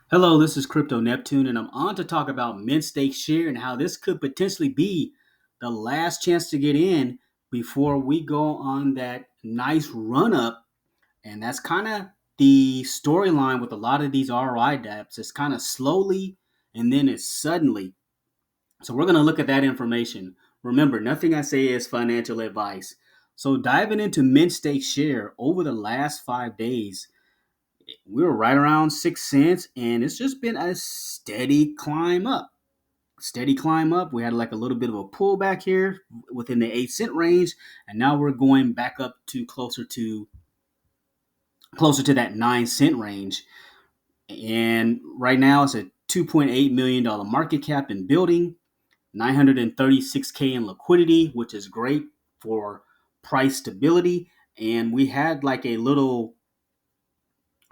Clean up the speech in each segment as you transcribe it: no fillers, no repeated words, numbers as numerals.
Hello, this is Crypto Neptune, and I'm on to talk about mint stake share and how this could potentially be the last chance to get in before we go on that nice run up. And that's kind of the storyline with a lot of these ROI dApps. It's kind of slowly and then it's suddenly. So we're going to look at that information. Remember, nothing I say is financial advice. So diving into mint stake share over the last 5 days, we were right around 6 cents, and it's just been a steady climb up. Steady climb up. We had like a little bit of a pullback here within the 8 cent range, and now we're going back up to closer to that 9 cent range. And right now it's a $2.8 million market cap in building, 936K in liquidity, which is great for price stability. And we had like a little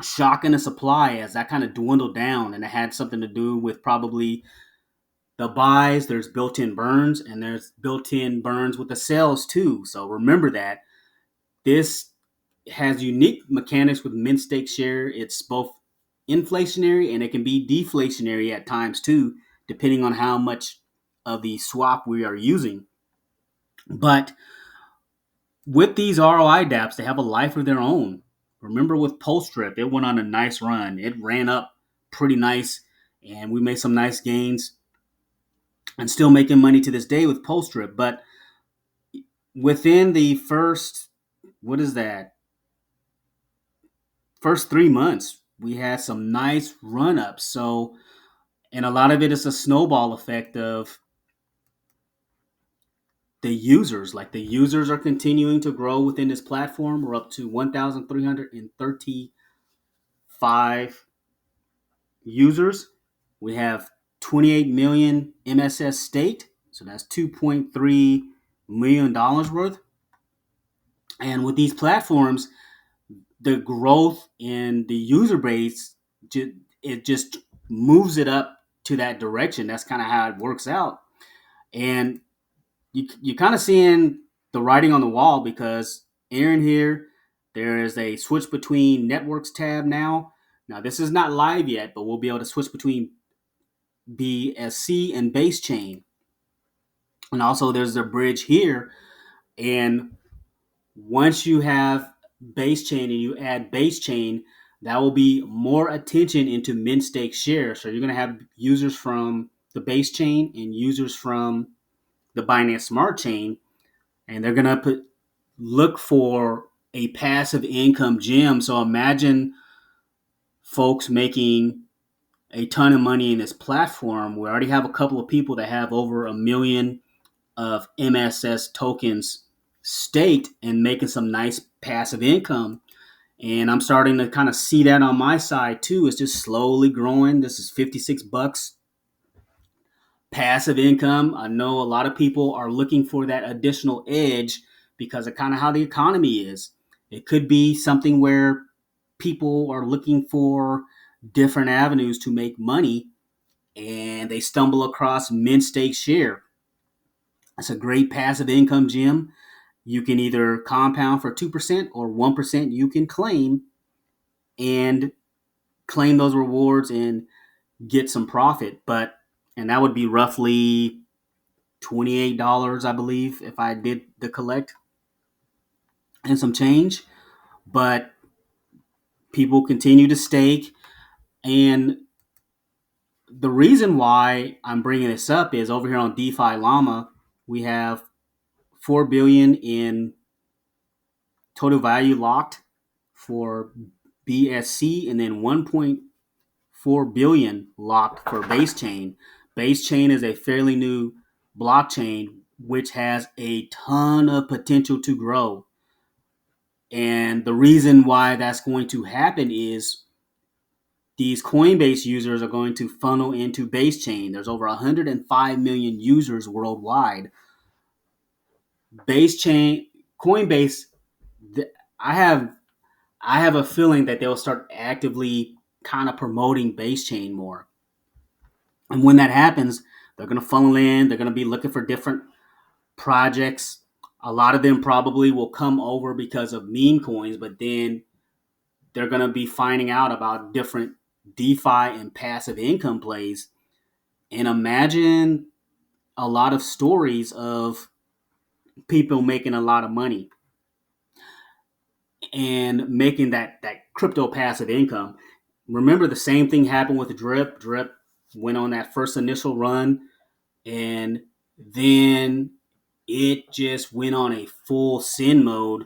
shock in the supply as that kind of dwindled down, and it had something to do with probably the buys. There's built-in burns, and there's built-in burns with the sells too. So remember that this has unique mechanics with mint stake share. It's both inflationary and it can be deflationary at times too, depending on how much of the swap we are using. But with these ROI dApps, they have a life of their own. Remember with Post-Trip, it went on a nice run. It ran up pretty nice, and we made some nice gains and still making money to this day with Post-Trip. But within the first, what is that, first 3 months, we had some nice run-ups. So, and a lot of it is a snowball effect of the users. Like the users are continuing to grow within this platform. We're up to 1,335 users. We have 28 million MSS staked, so that's $2.3 million worth. And with these platforms, the growth in the user base, it just moves it up to that direction. That's kind of how it works out. And you kind of seeing the writing on the wall because Aaron here, there is a switch between networks tab now. Now this is not live yet, but we'll be able to switch between BSC and base chain. And also there's a bridge here. And once you have base chain and you add base chain, that will be more attention into mint stake share. So you're going to have users from the base chain and users from the Binance Smart Chain, and they're going to look for a passive income gem. So imagine folks making a ton of money in this platform. We already have a couple of people that have over 1 million of MSS tokens staked and making some nice passive income. And I'm starting to kind of see that on my side too. It's just slowly growing. This is $56 passive income. I know a lot of people are looking for that additional edge because of kind of how the economy is. It could be something where people are looking for different avenues to make money and they stumble across mint stake share. It's a great passive income gem. You can either compound for 2% or 1% you can claim and claim those rewards and get some profit. And that would be roughly $28, I believe, if I did the collect and some change. But people continue to stake. And the reason why I'm bringing this up is over here on DeFi Llama, we have 4 billion in total value locked for BSC and then 1.4 billion locked for base chain. Base chain is a fairly new blockchain which has a ton of potential to grow. And the reason why that's going to happen is these Coinbase users are going to funnel into base chain. There's over 105 million users worldwide. Base chain, Coinbase, I have I have a feeling that they'll start actively kind of promoting base chain more. And when that happens, they're going to funnel in, they're going to be looking for different projects. A lot of them probably will come over because of meme coins, but then they're going to be finding out about different DeFi and passive income plays, and imagine a lot of stories of people making a lot of money and making that crypto passive income. Remember, the same thing happened with Drip. Drip went on that first initial run, and then it just went on a full sin mode,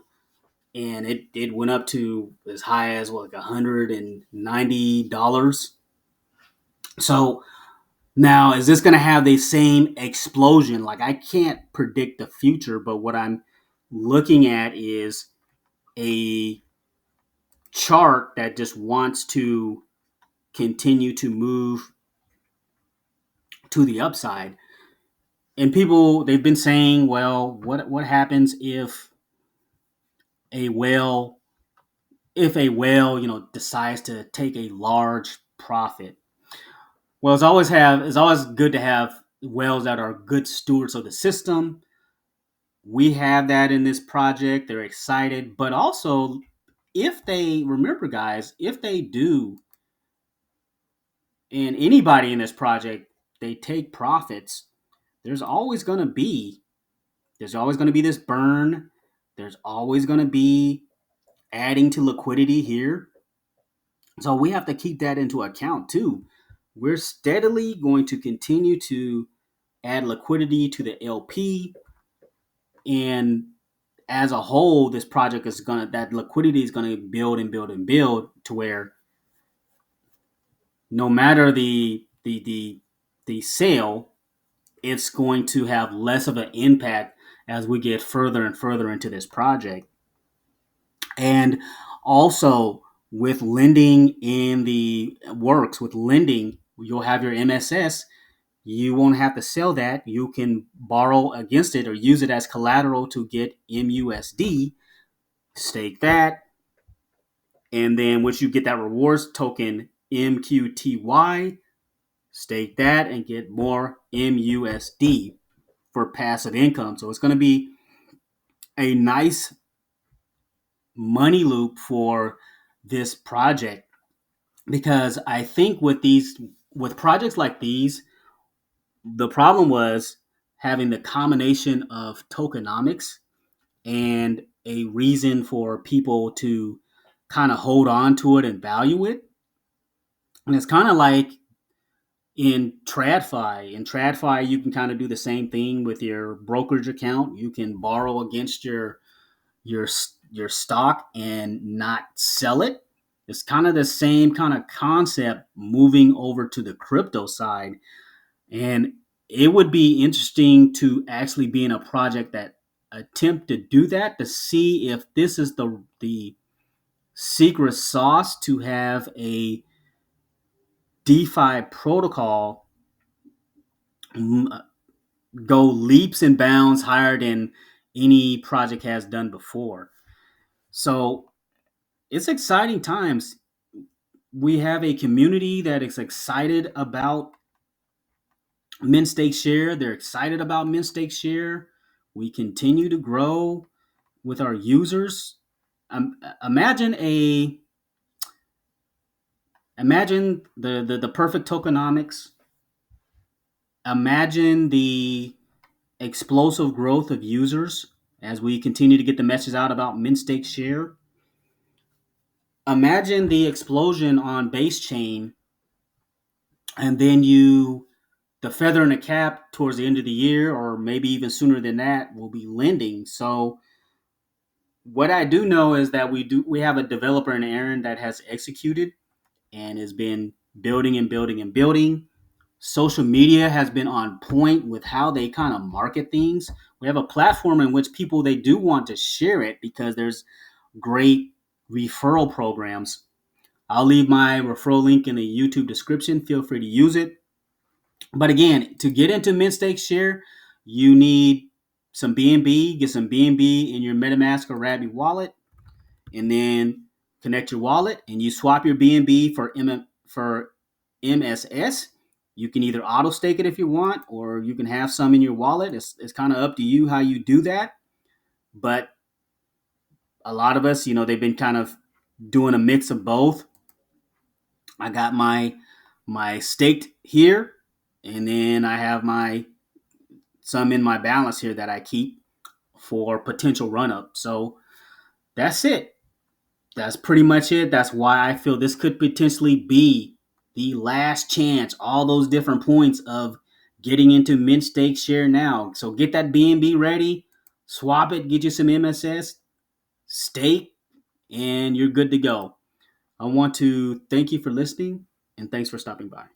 and it went up to as high as what, like $190. So now, is this going to have the same explosion? Like, I can't predict the future, but what I'm looking at is a chart that just wants to continue to move to the upside. And people, they've been saying, well, what happens a whale if a whale, decides to take a large profit? Well, it's always good to have whales that are good stewards of the system. We have that in this project. They're excited, but also, if they remember, guys, if they do, and anybody in this project, they take profits, there's always going to be there's always going to be this burn. There's always going to be adding to liquidity here. So we have to keep that into account too. We're steadily going to continue to add liquidity to the LP, and as a whole, this project is gonna that liquidity is gonna build and build and build to where no matter the sale, it's going to have less of an impact as we get further and further into this project. And also, with lending in the works, with lending, you'll have your MSS. You won't have to sell that. You can borrow against it or use it as collateral to get MUSD, stake that, and then once you get that rewards token MQTY, stake that and get more MUSD for passive income. So it's going to be a nice money loop for this project, because I think with projects like these, the problem was having the combination of tokenomics and a reason for people to kind of hold on to it and value it. And it's kind of like in TradFi. In TradFi, you can kind of do the same thing with your brokerage account. You can borrow against your your stock and not sell it. It's kind of the same kind of concept moving over to the crypto side. And it would be interesting to actually be in a project that attempt to do that, to see if this is the secret sauce to have a DeFi protocol go leaps and bounds higher than any project has done before. So it's exciting times. We have a community that is excited about Mint Stake Share. They're excited about Mint Stake Share. We continue to grow with our users. Imagine the perfect tokenomics. Imagine the explosive growth of users as we continue to get the message out about Mint Stake Share. Imagine the explosion on base chain, and then the feather in the cap towards the end of the year, or maybe even sooner than that, will be lending. So what I do know is that we have a developer in Aaron that has executed and has been building and building and building. Social media has been on point with how they kind of market things. We have a platform in which people, they do want to share it because there's great referral programs. I'll leave my referral link in the YouTube description. Feel free to use it. But again, to get into Mint Stake Share, you need some BNB. Get some BNB in your MetaMask or Rabby wallet, and then connect your wallet, and you swap your BNB for MSS. You can either auto stake it if you want, or you can have some in your wallet. It's kind of up to you how you do that. But a lot of us, they've been kind of doing a mix of both. I got my staked here, and then I have my some in my balance here that I keep for potential run up. So that's it. That's pretty much it. That's why I feel this could potentially be the last chance. All those different points of getting into mint stake share now. So get that BNB ready, swap it, get you some MSS, stake, and you're good to go. I want to thank you for listening, and thanks for stopping by.